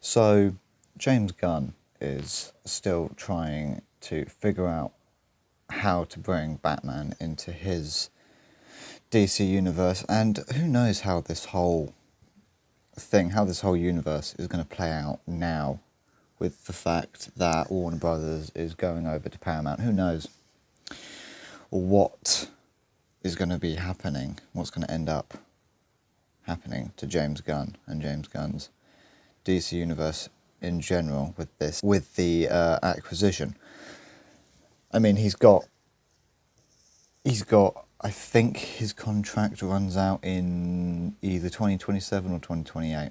So James Gunn is still trying to figure out how to bring Batman into his DC universe, and who knows how this whole universe is going to play out now with the fact that Warner Brothers is going over to Paramount. Who knows what is going to be happening, what's going to end up happening to James Gunn and James Gunn's DC universe in general with the acquisition. I mean, he's got, I think his contract runs out in either 2027 or 2028.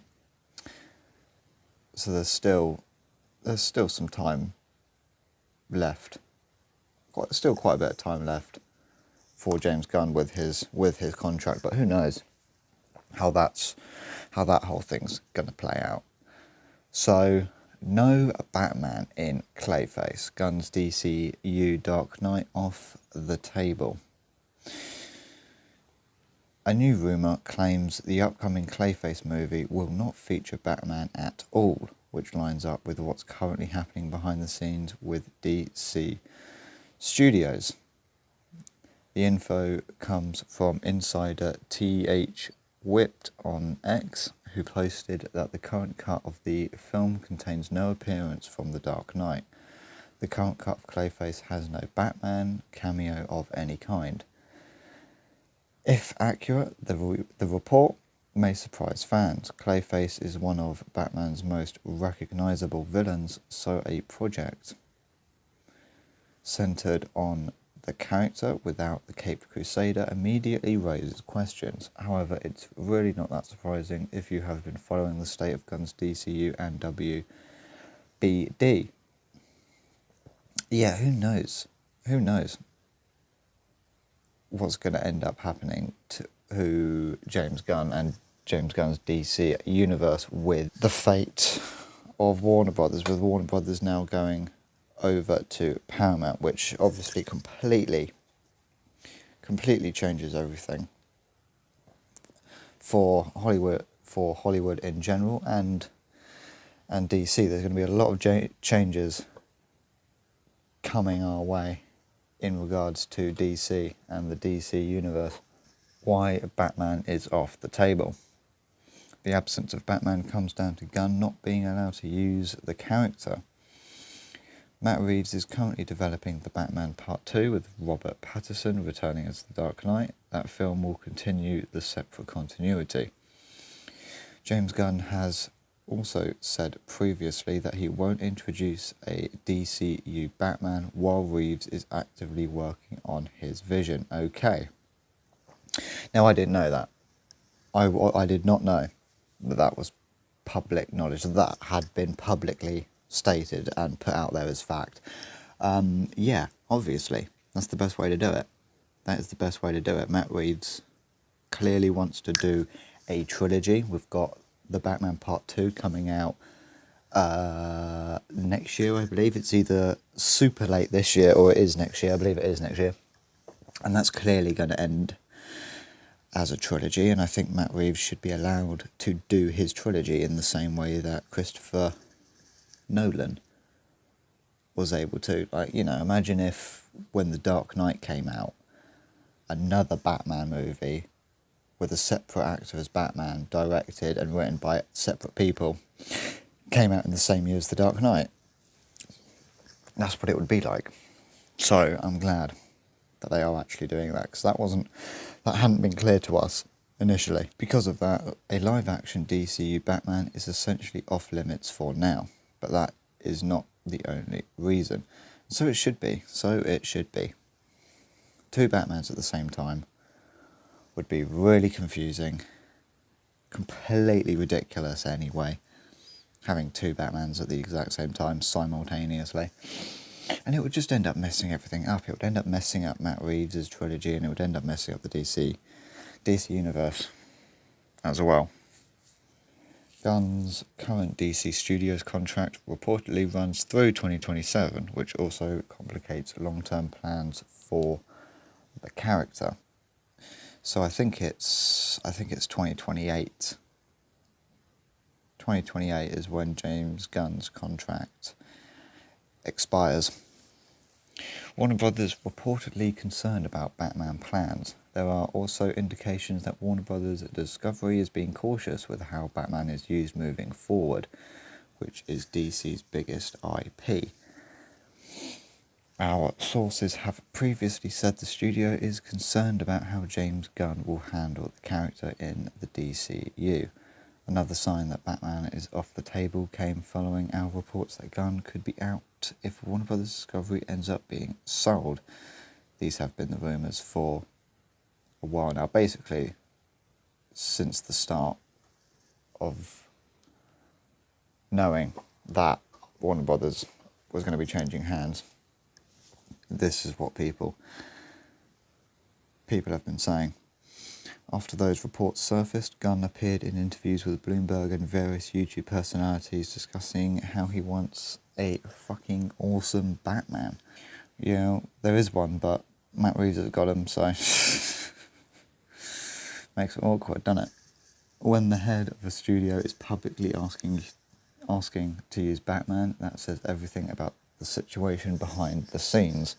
So there's still some time left. Still quite a bit of time left for James Gunn with his contract, but who knows how that whole thing's going to play out. So, no Batman in Clayface. Gunn's DCU Dark Knight off the table. A new rumour claims the upcoming Clayface movie will not feature Batman at all, which lines up with what's currently happening behind the scenes with DC Studios. The info comes from insider T.H. Whipped on X, who posted that the current cut of the film contains no appearance from The Dark Knight. The current cut of Clayface has no Batman cameo of any kind. If accurate, the report may surprise fans. Clayface is one of Batman's most recognisable villains, so a project centred on the character without the Caped Crusader immediately raises questions. However, it's really not that surprising if you have been following the state of Gunn's DCU and WBD. Yeah, who knows? Who knows what's going to end up happening to James Gunn and James Gunn's DC universe with the fate of Warner Brothers, with Warner Brothers now going over to Paramount, which obviously completely changes everything for Hollywood in general and DC. There's going to be a lot of changes coming our way in regards to DC and the DC universe. Why Batman is off the table. The absence of Batman comes down to Gunn not being allowed to use the character. Matt Reeves is currently developing The Batman Part 2 with Robert Pattinson returning as the Dark Knight. That film will continue the separate continuity. James Gunn has also said previously that he won't introduce a DCU Batman while Reeves is actively working on his vision. Okay. Now, I didn't know that. I did not know that was public knowledge, that had been publicly stated and put out there as fact. Yeah, obviously, that's the best way to do it. That is the best way to do it. Matt Reeves clearly wants to do a trilogy. We've got the Batman Part 2 coming out next year, I believe. It's either super late this year or it is next year. I believe it is next year. And that's clearly going to end as a trilogy, and I think Matt Reeves should be allowed to do his trilogy in the same way that Christopher Nolan was able to. Like, you know, imagine if when The Dark Knight came out, another Batman movie with a separate actor as Batman, directed and written by separate people, came out in the same year as The Dark Knight. That's what it would be like. So I'm glad that they are actually doing that, because that hadn't been clear to us initially. Because of that, a live-action DCU Batman is essentially off limits for now, but that is not the only reason. So it should be. Two Batmans at the same time would be really confusing, completely ridiculous anyway, having two Batmans at the exact same time simultaneously. And it would just end up messing everything up. It would end up messing up Matt Reeves' trilogy, and it would end up messing up the DC universe as well. Gunn's current DC Studios contract reportedly runs through 2027, which also complicates long-term plans for the character. So I think it's 2028 2028 is when James Gunn's contract expires. Warner Brothers reportedly concerned about Batman plans. There are also indications that Warner Brothers Discovery is being cautious with how Batman is used moving forward, which is DC's biggest IP. Our sources have previously said the studio is concerned about how James Gunn will handle the character in the DCU. Another sign that Batman is off the table came following our reports that Gunn could be out if Warner Bros. Discovery ends up being sold. These have been the rumours for a while now, basically since the start of knowing that Warner Brothers was going to be changing hands. This is what people have been saying. After those reports surfaced, Gunn appeared in interviews with Bloomberg and various YouTube personalities discussing how he wants a fucking awesome Batman. You know, there is one, but Matt Reeves has got him, so makes it awkward, doesn't it? When the head of a studio is publicly asking to use Batman, that says everything about the situation behind the scenes.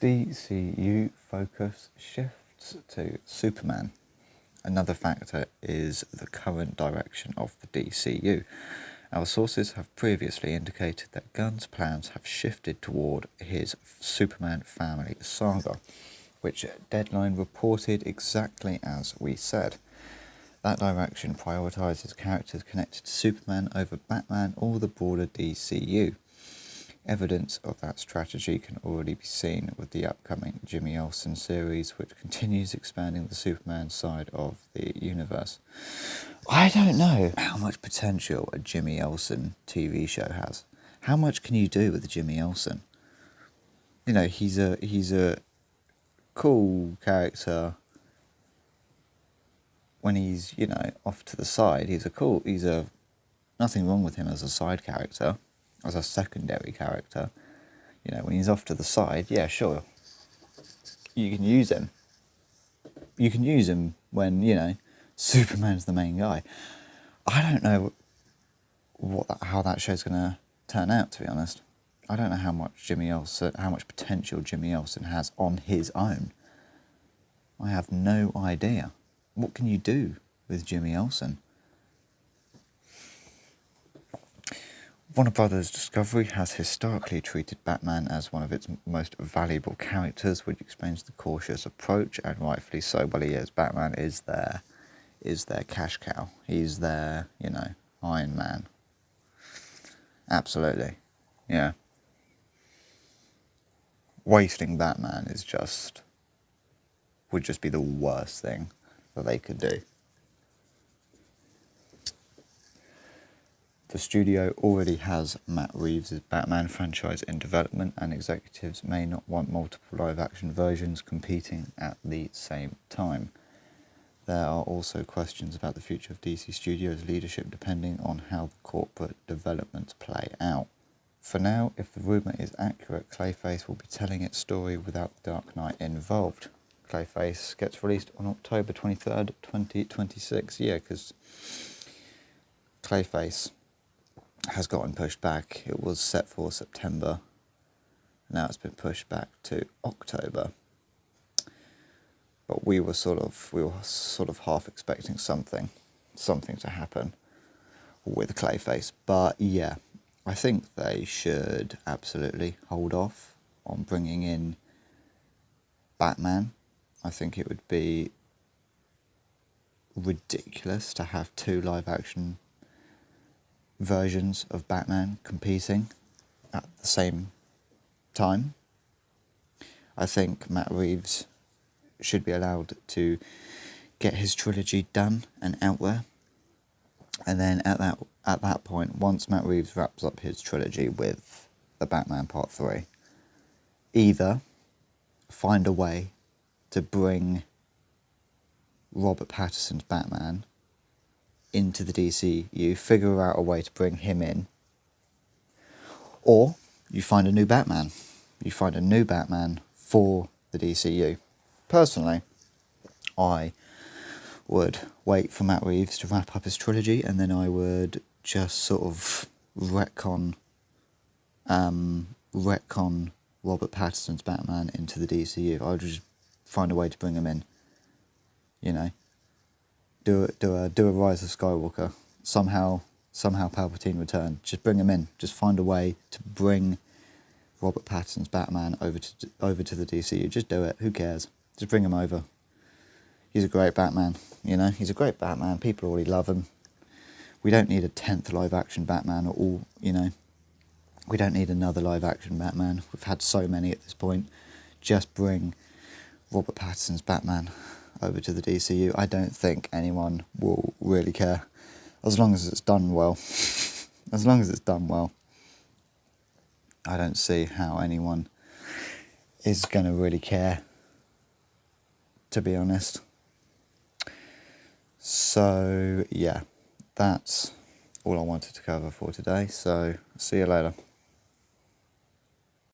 DCU focus shifts to Superman. Another factor is the current direction of the DCU. Our sources have previously indicated that Gunn's plans have shifted toward his Superman family saga, which Deadline reported exactly as we said. That direction prioritises characters connected to Superman over Batman or the broader DCU. Evidence of that strategy can already be seen with the upcoming Jimmy Olsen series, which continues expanding the Superman side of the universe. I don't know how much potential a Jimmy Olsen TV show has. How much can you do with Jimmy Olsen? You know, he's a cool character. When he's, you know, off to the side, nothing wrong with him as a side character, as a secondary character. You know, when he's off to the side, yeah, sure, you can use him. You can use him when, you know, Superman's the main guy. I don't know how that show's going to turn out, to be honest. I don't know how much potential Jimmy Olsen has on his own. I have no idea. What can you do with Jimmy Olsen? Warner Brothers Discovery has historically treated Batman as one of its most valuable characters, which explains the cautious approach, and rightfully so. Well, he is. Batman is their cash cow. He's their, you know, Iron Man. Absolutely. Yeah. Wasting Batman would just be the worst thing that they could do. The studio already has Matt Reeves' Batman franchise in development, and executives may not want multiple live-action versions competing at the same time. There are also questions about the future of DC Studios' leadership depending on how the corporate developments play out. For now, if the rumour is accurate, Clayface will be telling its story without the Dark Knight involved. Clayface gets released on October 23rd, 2026. Yeah, because Clayface has gotten pushed back. It was set for September. Now it's been pushed back to October. But we were sort of half expecting something to happen with Clayface. But yeah, I think they should absolutely hold off on bringing in Batman. I think it would be ridiculous to have two live-action versions of Batman competing at the same time. I think Matt Reeves should be allowed to get his trilogy done and out there. And then at that point, once Matt Reeves wraps up his trilogy with the Batman Part 3, either find a way to bring Robert Pattinson's Batman into the DCU, figure out a way to bring him in, or you find a new Batman. You find a new Batman for the DCU. Personally, I would wait for Matt Reeves to wrap up his trilogy, and then I would just sort of retcon Robert Pattinson's Batman into the DCU. I would just find a way to bring him in. You know, do a Rise of Skywalker. Somehow Palpatine return. Just bring him in. Just find a way to bring Robert Pattinson's Batman over to the DCU. Just do it. Who cares? Just bring him over. He's a great Batman. You know, he's a great Batman. People already love him. We don't need a 10th live-action Batman or all. You know, we don't need another live-action Batman. We've had so many at this point. Just bring Robert Pattinson's Batman over to the DCU. I don't think anyone will really care, as long as it's done well. As long as it's done well, I don't see how anyone is going to really care, to be honest. So yeah, that's all I wanted to cover for today. So see you later.